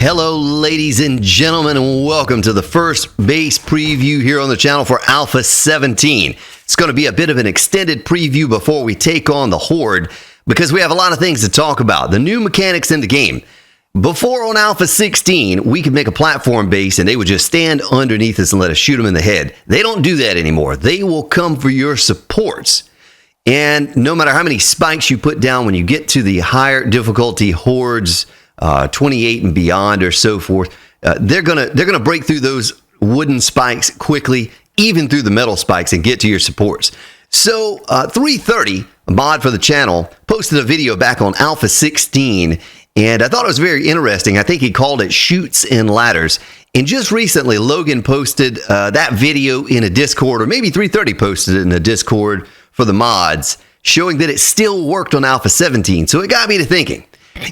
Hello, ladies and gentlemen, and welcome to the first base preview here on the channel for Alpha 17. It's going to be a bit of an extended preview before we take on the Horde, because we have a lot of things to talk about. The new mechanics in the game. Before on Alpha 16, we could make a platform base and they would just stand underneath us and let us shoot them in the head. They don't do that anymore. They will come for your supports. And no matter how many spikes you put down when you get to the higher difficulty Hordes, 28 and beyond or so forth, they're gonna break through those wooden spikes quickly, even through the metal spikes, and get to your supports. So 330, a mod for the channel, posted a video back on Alpha 16, and I thought it was very interesting. I think he called it Chutes and Ladders. And just recently, Logan posted that video in a Discord, or maybe 330 posted it in a Discord for the mods, showing that it still worked on Alpha 17. So it got me to thinking.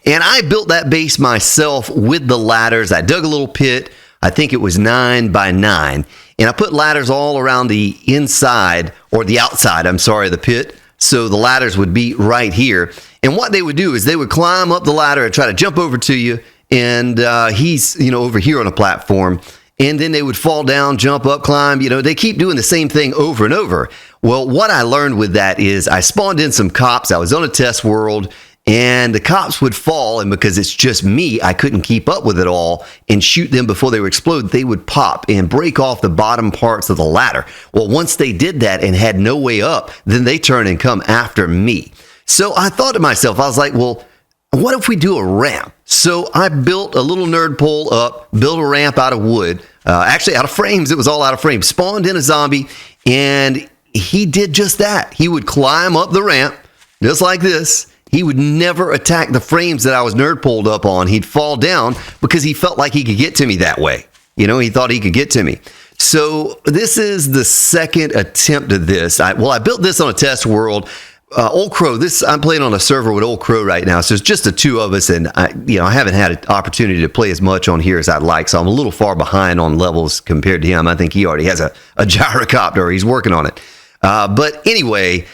And I built that base myself with the ladders. I dug a little pit. I think it was 9 by 9. And I put ladders all around the inside, or the outside, I'm sorry, of the pit. So the ladders would be right here. And what they would do is they would climb up the ladder and try to jump over to you. And he's, over here on a platform. And then they would fall down, jump up, climb. They keep doing the same thing over and over. Well, what I learned with that is I spawned in some cops. I was on a test world. And the cops would fall, and because it's just me, I couldn't keep up with it all and shoot them before they would explode. They would pop and break off the bottom parts of the ladder. Well, once they did that and had no way up, then they turn and come after me. So I thought to myself, I was like, well, what if we do a ramp? So I built a little nerd pole up, built a ramp out of wood, actually out of frames. It was all out of frames. Spawned in a zombie, and he did just that. He would climb up the ramp, just like this. He would never attack the frames that I was nerd poled up on. He'd fall down because he felt like he could get to me that way. He thought he could get to me. So this is the second attempt at this. I built this on a test world. Old Crow, I'm playing on a server with Old Crow right now. So it's just the two of us, and I haven't had an opportunity to play as much on here as I'd like. So I'm a little far behind on levels compared to him. I think he already has a gyrocopter. He's working on it. But anyway,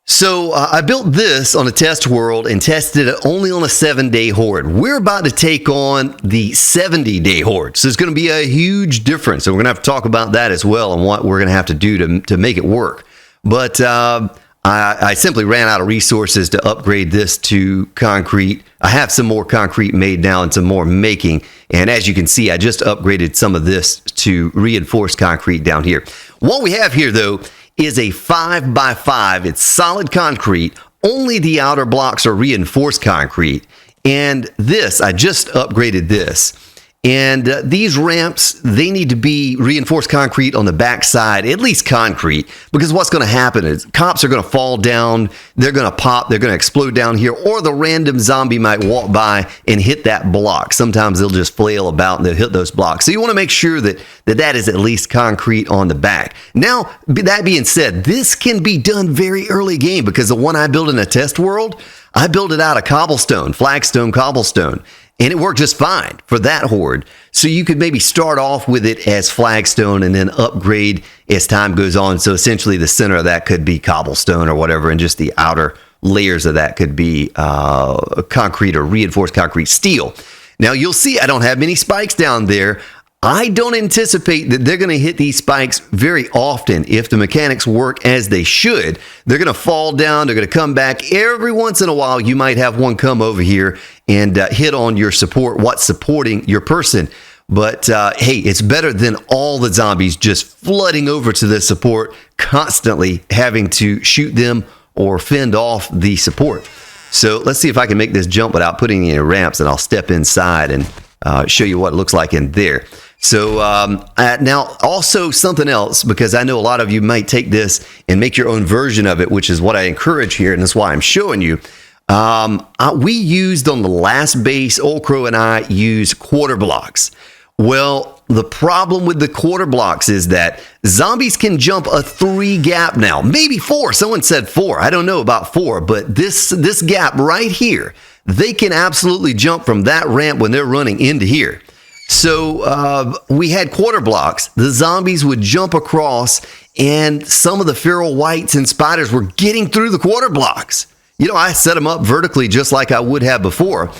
so I built this on a test world and tested it only on a 7-day Horde. We're about to take on the 70-day Horde. So it's going to be a huge difference. So we're going to have to talk about that as well and what we're going to have to do to make it work. But I simply ran out of resources to upgrade this to concrete. I have some more concrete made now and some more making. And as you can see, I just upgraded some of this to reinforced concrete down here. What we have here, though, is a 5 by 5. It's solid concrete. Only the outer blocks are reinforced concrete. And this, I just upgraded this. And these ramps, they need to be reinforced concrete on the backside, at least concrete, because what's going to happen is cops are going to fall down, they're going to pop, they're going to explode down here, or the random zombie might walk by and hit that block. Sometimes they'll just flail about and they'll hit those blocks. So you want to make sure that is at least concrete on the back. Now, that being said, this can be done very early game, because the one I built in a test world, I built it out of cobblestone, flagstone cobblestone. And it worked just fine for that Horde. So you could maybe start off with it as flagstone and then upgrade as time goes on. So essentially the center of that could be cobblestone or whatever, and just the outer layers of that could be concrete or reinforced concrete steel. Now you'll see I don't have many spikes down there. I don't anticipate that they're going to hit these spikes very often. If the mechanics work as they should, they're going to fall down, they're going to come back. Every once in a while, you might have one come over here and hit on your support, what's supporting your person. But hey, it's better than all the zombies just flooding over to the support, constantly having to shoot them or fend off the support. So let's see if I can make this jump without putting any ramps, and I'll step inside and show you what it looks like in there. So now also something else, because I know a lot of you might take this and make your own version of it, which is what I encourage here, and that's why I'm showing you. We used on the last base, Old Crow and I used quarter blocks. Well, the problem with the quarter blocks is that zombies can jump a 3 gap now, maybe 4. Someone said 4. I don't know about 4, but this gap right here, they can absolutely jump from that ramp when they're running into here. So we had quarter blocks. The zombies would jump across, and some of the feral whites and spiders were getting through the quarter blocks. I set them up vertically just like I would have before.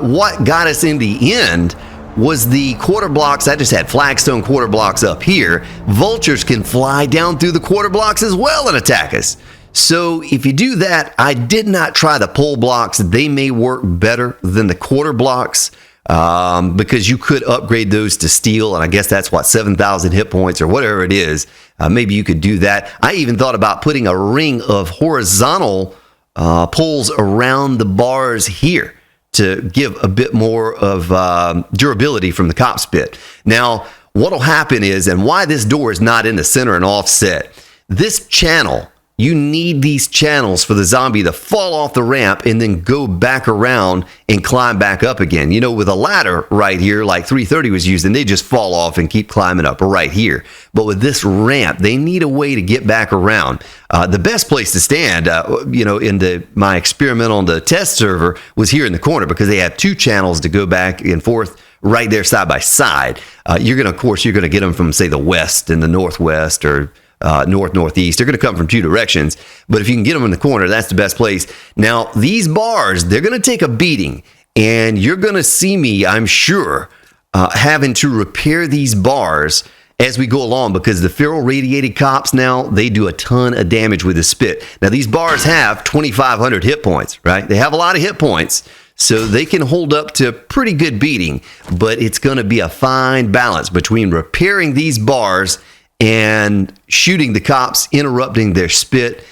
What got us in the end was the quarter blocks. I just had flagstone quarter blocks up here. Vultures can fly down through the quarter blocks as well and attack us. So if you do that, I did not try the pole blocks. They may work better than the quarter blocks because you could upgrade those to steel, and I guess that's what, 7,000 hit points or whatever it is. Maybe you could do that. I even thought about putting a ring of horizontal poles around the bars here to give a bit more of durability from the cop spit. Now, what'll happen is, and why this door is not in the center and offset, this channel, you need these channels for the zombie to fall off the ramp and then go back around and climb back up again. You know, with a ladder right here, like 330 was using, they just fall off and keep climbing up right here. But with this ramp, they need a way to get back around. The best place to stand, you know, in my experimental on the test server was here in the corner because they have two channels to go back and forth right there side by side. You're going to get them from, say, the west and the northwest or northeast. They're going to come from two directions, but if you can get them in the corner, that's the best place. Now, these bars, they're going to take a beating, and you're going to see me, I'm sure, having to repair these bars as we go along because the feral radiated cops now, they do a ton of damage with the spit. Now, these bars have 2,500 hit points, right? They have a lot of hit points, so they can hold up to pretty good beating, but it's going to be a fine balance between repairing these bars and shooting the cops, interrupting their spit.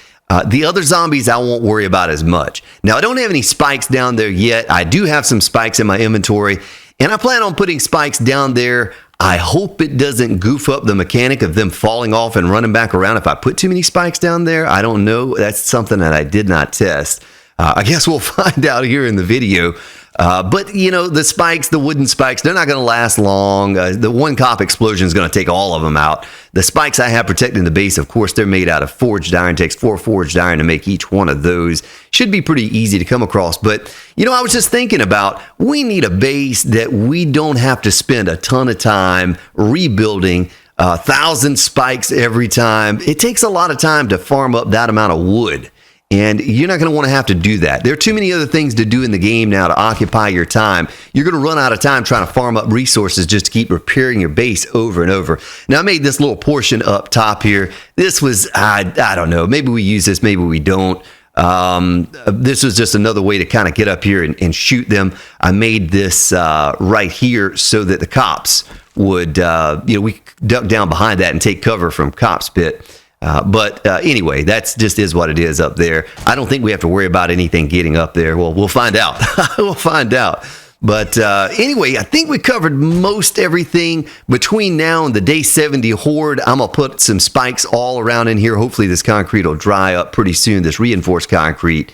The other zombies I won't worry about as much. Now, I don't have any spikes down there yet. I do have some spikes in my inventory, and I plan on putting spikes down there. I hope it doesn't goof up the mechanic of them falling off and running back around if I put too many spikes down there. I don't know. That's something that I did not test. I guess we'll find out here in the video. But, you know, the spikes, the wooden spikes, they're not going to last long. The one cop explosion is going to take all of them out. The spikes I have protecting the base, of course, they're made out of forged iron. It takes 4 forged iron to make each one of those. Should be pretty easy to come across. But, you know, I was just thinking about, we need a base that we don't have to spend a ton of time rebuilding. 1,000 spikes every time. It takes a lot of time to farm up that amount of wood. And you're not going to want to have to do that. There are too many other things to do in the game now to occupy your time. You're going to run out of time trying to farm up resources just to keep repairing your base over and over. Now, I made this little portion up top here. This was, I don't know, maybe we use this, maybe we don't. This was just another way to kind of get up here and shoot them. I made this right here so that the cops would, you know, we duck down behind that and take cover from cop spit. But anyway, that's just is what it is up there. I don't think we have to worry about anything getting up there. Well, we'll find out. We'll find out. But anyway, I think we covered most everything between now and the day 70 Horde. I'm going to put some spikes all around in here. Hopefully this concrete will dry up pretty soon, this reinforced concrete.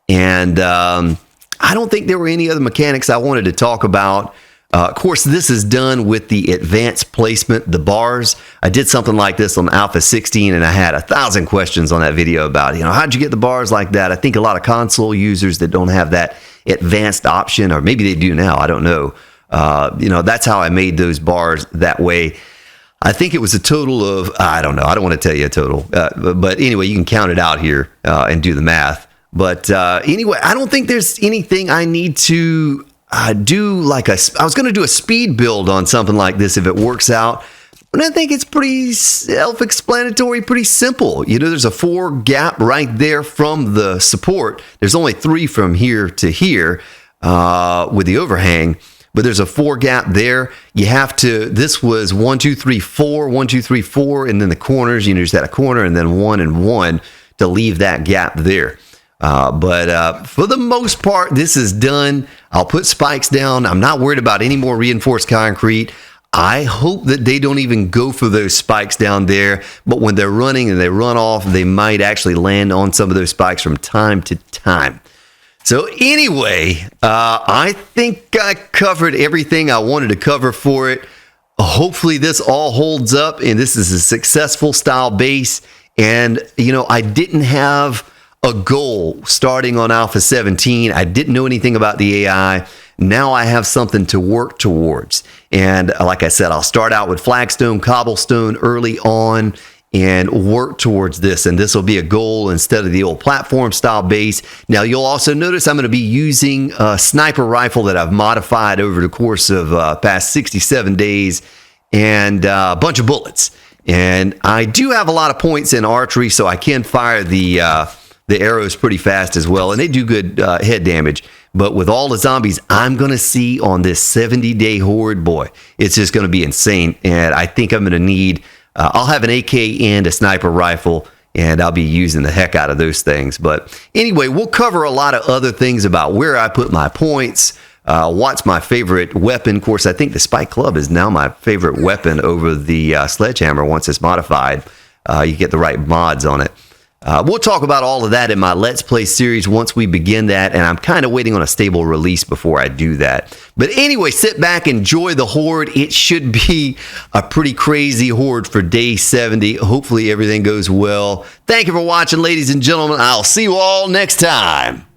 And I don't think there were any other mechanics I wanted to talk about. Of course, this is done with the advanced placement, the bars. I did something like this on Alpha 16, and I had 1,000 questions on that video about, you know, how'd you get the bars like that? I think a lot of console users that don't have that advanced option, or maybe they do now, I don't know. You know, that's how I made those bars that way. I think it was a total of, I don't know, I don't want to tell you a total. But anyway, you can count it out here and do the math. But anyway, I don't think there's anything I need to do like I was going to do a speed build on something like this if it works out. And I think it's pretty self-explanatory, pretty simple. You know, there's a 4 gap right there from the support. There's only 3 from here to here with the overhang, but there's a 4 gap there. You have to, this was 1, 2, 3, 4, 1, 2, 3, 4, and then the corners, you know, just had a corner and then 1 and 1 to leave that gap there. But for the most part, this is done. I'll put spikes down. I'm not worried about any more reinforced concrete. I hope that they don't even go for those spikes down there, but when they're running and they run off, they might actually land on some of those spikes from time to time. So anyway, I think I covered everything I wanted to cover for it. Hopefully this all holds up and this is a successful style base. And, you know, I didn't have a goal starting on Alpha 17. I didn't know anything about the AI. Now I have something to work towards. And like I said, I'll start out with flagstone, cobblestone early on. and work towards this. And this will be a goal instead of the old platform style base. Now, you'll also notice I'm going to be using a sniper rifle that I've modified over the course of past 67 days and a bunch of bullets. And I do have a lot of points in archery, so I can fire the arrows pretty fast as well, and they do good head damage. But with all the zombies I'm going to see on this 70-day horde, boy, it's just going to be insane. And I think I'm going to need, I'll have an AK and a sniper rifle, and I'll be using the heck out of those things. But anyway, we'll cover a lot of other things about where I put my points, what's my favorite weapon. Of course, I think the Spike Club is now my favorite weapon over the Sledgehammer once it's modified. You get the right mods on it. We'll talk about all of that in my Let's Play series once we begin that, and I'm kind of waiting on a stable release before I do that. But anyway, sit back, enjoy the horde. It should be a pretty crazy horde for day 70. Hopefully everything goes well. Thank you for watching, ladies and gentlemen. I'll see you all next time.